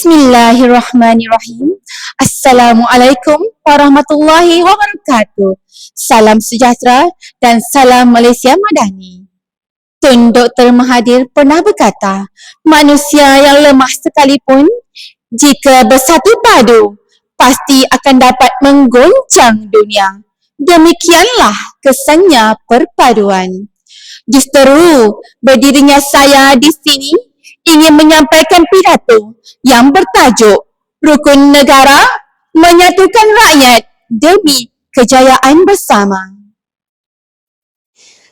Bismillahirrahmanirrahim. Assalamualaikum warahmatullahi wabarakatuh. Salam sejahtera dan salam Malaysia Madani. Tun Dr. Mahathir pernah berkata, manusia yang lemah sekalipun, jika bersatu padu, pasti akan dapat menggoncang dunia. Demikianlah kesannya perpaduan. Justeru berdirinya saya di sini ingin menyampaikan pidato yang bertajuk Rukun Negara Menyatukan Rakyat Demi Kejayaan Bersama.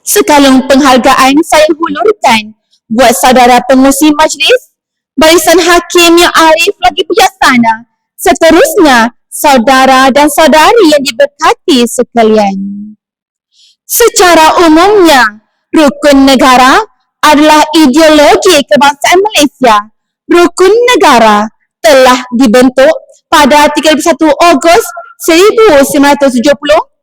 Sekalung penghargaan saya hulurkan buat saudara pengurusi majlis, barisan hakim yang arif lagi bijaksana, seterusnya saudara dan saudari yang diberkati sekalian. Secara umumnya, rukun negara adalah ideologi kebangsaan Malaysia. Rukun negara telah dibentuk pada 31 Ogos 1970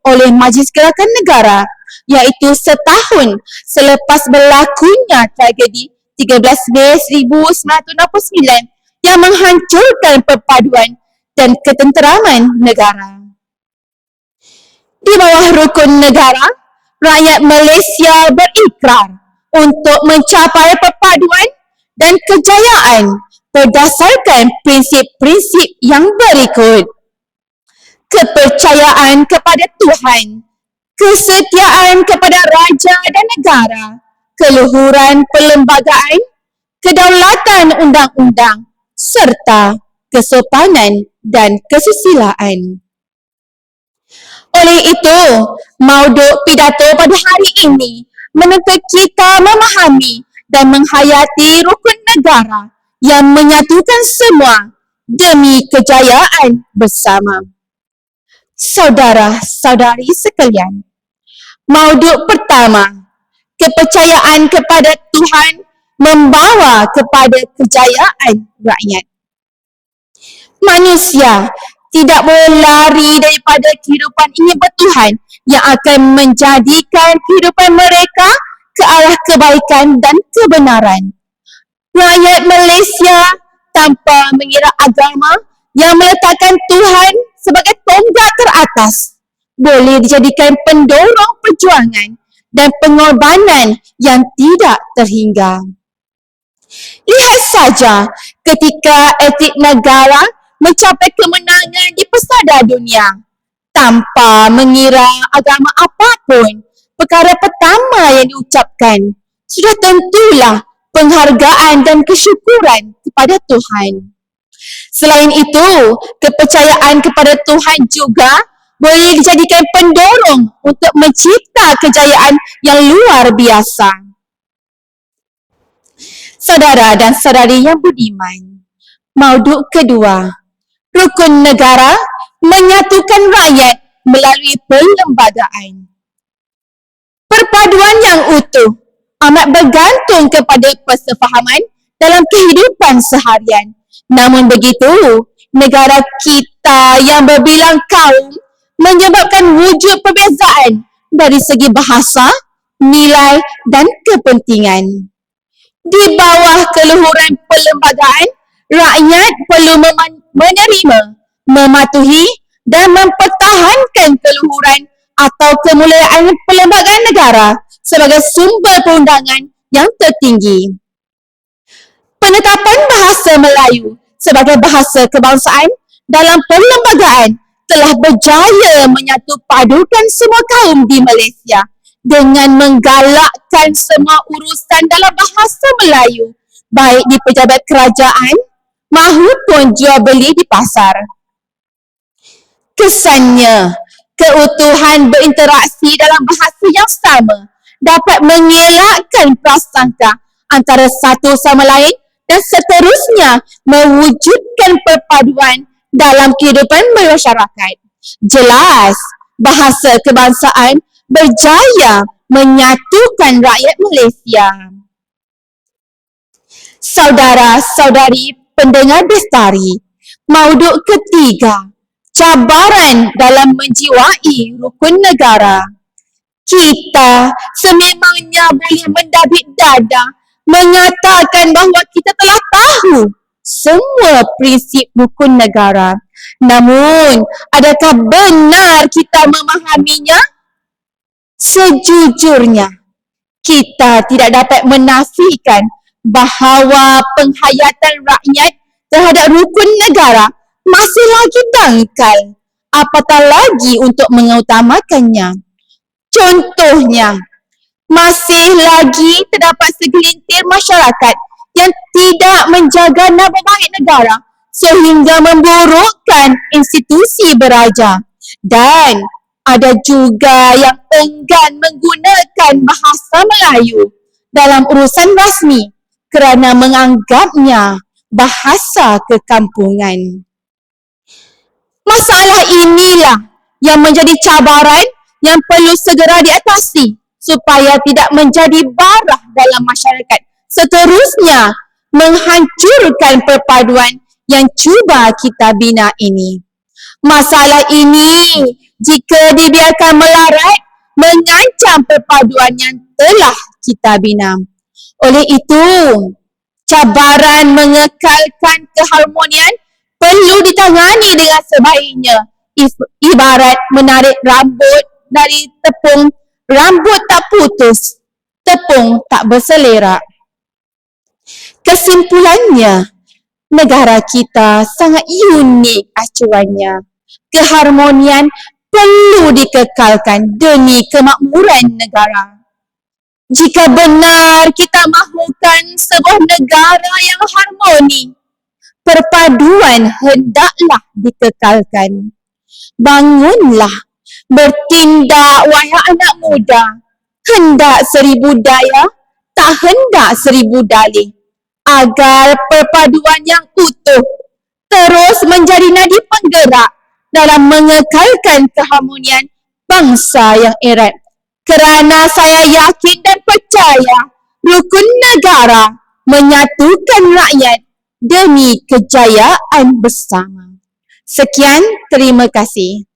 oleh Majlis Gerakan Negara, iaitu setahun selepas berlakunya tragedi 13 Mei 1969 yang menghancurkan perpaduan dan ketenteraman negara. Di bawah rukun negara, rakyat Malaysia berikrar untuk mencapai perpaduan dan kejayaan berdasarkan prinsip-prinsip yang berikut: kepercayaan kepada Tuhan, kesetiaan kepada raja dan negara, keluhuran perlembagaan, kedaulatan undang-undang, serta kesopanan dan kesusilaan. Oleh itu, mauduk pidato pada hari ini menuntut kita memahami dan menghayati rukun negara yang menyatukan semua demi kejayaan bersama. Saudara-saudari sekalian, mauduk pertama, kepercayaan kepada Tuhan membawa kepada kejayaan rakyat. Manusia tidak boleh lari daripada kehidupan ini bertuhan yang akan menjadikan kehidupan mereka ke arah kebaikan dan kebenaran. Rakyat Malaysia tanpa mengira agama yang meletakkan Tuhan sebagai tonggak teratas boleh dijadikan pendorong perjuangan dan pengorbanan yang tidak terhingga. Lihat saja ketika etik negara mencapai kemenangan di pesada dunia. Tanpa mengira agama apapun, perkara pertama yang diucapkan sudah tentulah penghargaan dan kesyukuran kepada Tuhan. Selain itu, kepercayaan kepada Tuhan juga boleh dijadikan pendorong untuk mencipta kejayaan yang luar biasa. Saudara dan saudari yang budiman, mauduk kedua, rukun negara menyatukan rakyat melalui perlembagaan. Perpaduan yang utuh amat bergantung kepada persefahaman dalam kehidupan seharian. Namun begitu, negara kita yang berbilang kaum menyebabkan wujud perbezaan dari segi bahasa, nilai dan kepentingan. Di bawah keluhuran perlembagaan, rakyat perlu menerima, mematuhi dan mempertahankan keluhuran atau kemuliaan perlembagaan negara sebagai sumber perundangan yang tertinggi. Penetapan bahasa Melayu sebagai bahasa kebangsaan dalam perlembagaan telah berjaya menyatu padukan semua kaum di Malaysia dengan menggalakkan semua urusan dalam bahasa Melayu, baik di pejabat kerajaan maupun jual beli di pasar. Kesannya, keutuhan berinteraksi dalam bahasa yang sama dapat mengelakkan prasangka antara satu sama lain dan seterusnya mewujudkan perpaduan dalam kehidupan masyarakat. Jelas, bahasa kebangsaan berjaya menyatukan rakyat Malaysia. Saudara-saudari pendengar Bestari, mauduk ketiga, cabaran dalam menjiwai rukun negara. Kita sememangnya boleh mendabik dada mengatakan bahawa kita telah tahu semua prinsip rukun negara. Namun, adakah benar kita memahaminya? Sejujurnya, kita tidak dapat menafikan bahawa penghayatan rakyat terhadap rukun negara masih lagi dangkal, apatah lagi untuk mengutamakannya. Contohnya, masih lagi terdapat segelintir masyarakat yang tidak menjaga nama baik negara sehingga memburukkan institusi beraja. Dan ada juga yang enggan menggunakan bahasa Melayu dalam urusan rasmi kerana menganggapnya bahasa kekampungan. Masalah inilah yang menjadi cabaran yang perlu segera diatasi supaya tidak menjadi barah dalam masyarakat. Seterusnya, menghancurkan perpaduan yang cuba kita bina ini. Masalah ini, jika dibiarkan melarat, mengancam perpaduan yang telah kita bina. Oleh itu, cabaran mengekalkan keharmonian perlu ditangani dengan sebaiknya. Ibarat menarik rambut dari tepung, rambut tak putus, tepung tak berselerak. Kesimpulannya, negara kita sangat unik acuannya. Keharmonian perlu dikekalkan demi kemakmuran negara. Jika benar kita mahukan sebuah negara yang harmoni, perpaduan hendaklah dikekalkan. Bangunlah, bertindak wahai anak muda. Hendak 1000 daya, tak hendak 1000 dalih. Agar perpaduan yang utuh terus menjadi nadi penggerak dalam mengekalkan keharmonian bangsa yang erat. Kerana saya yakin dan percaya rukun negara menyatukan rakyat demi kejayaan bersama. Sekian, terima kasih.